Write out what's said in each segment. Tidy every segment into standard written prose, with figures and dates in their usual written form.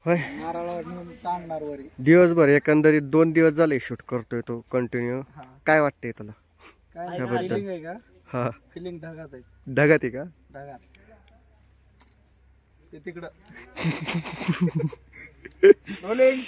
होय नारळावर नेऊन टांगणार वरी दिवसभर एकंदरीत 2 दिवस झाले शूट करतोय तो कंटिन्यू. काय वाटतंय तुला काय त्याबद्दल? फिलिंग आहे का? हा फिलिंग ढगात आहे. ढगात आहे का? ढगात ते तिकडं रोलिंग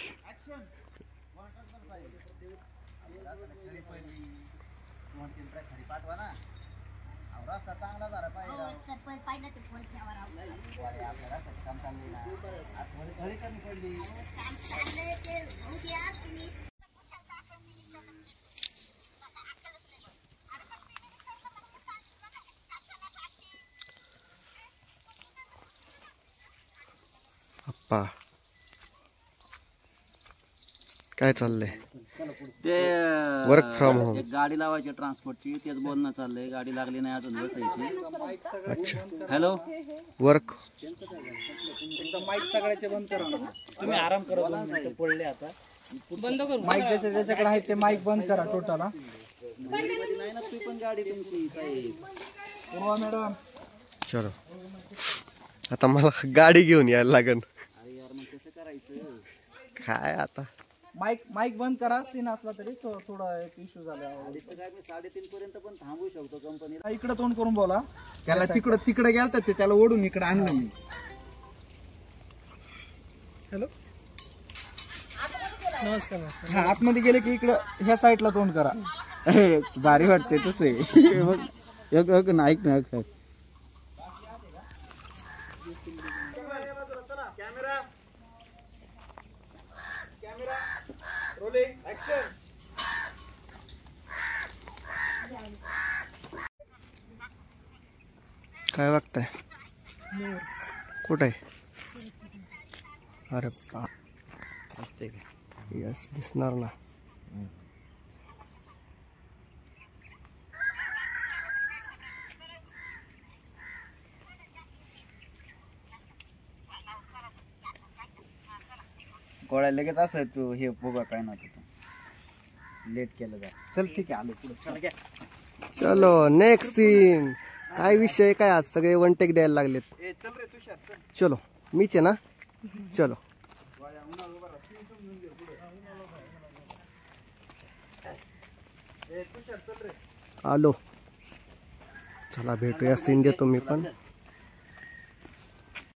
अप्पा काय चाललंय? ते वर्क फ्रॉम होम. एक गाडी लावायची ट्रान्सपोर्टची, तेच बोलणं चाललंय. गाडी लागली नाही अजून बसायची. अच्छा हॅलो, वर्क एकदम माईक सगळ्याचे बंद करा ना. तुम्ही आराम करा 2 मिनिटं पडले आता बंद करू. माईक ज्याच्याकडे आहे ते माईक बंद करा टोटल. नाही ना, ती पण गाडी तुमची साहेब. पूर्वा मॅडम चलो आता मला गाडी घेऊन यायला लागन. यार मग कसं करायचं? काय आता माईक बंद करा. सीन असला तरी थोडा एक इश्यू झाला. इथं काय मी 3:30 पर्यंत पण थांबू शकतो कंपनीला. इकडे तोंड करून बोला. त्याला तिकडे गेलता ते त्याला ओढून इकडे आणलं मी. हॅलो नमस्कार. हा आतमध्ये गेले की इकडं ह्या साईडला तोंड करा. भारी वाटते तसे. ऐक ना काय वागताय? कुठे आहे? अरे बा असते का? यस दिसणार ना. गोळ्या लगेच असं तू हे बघा काय ना तिथं लेट केलं जा. चल ठीक आहे, आलो पुढे. चल घ्या. चलो नेक्स्ट सीन. काय विषय काय आज सगळे वन टेक द्यायला लागलेत. चलो मीच आहे ना. चलो आलो. चला भेटूया. सीन देतो मी पण.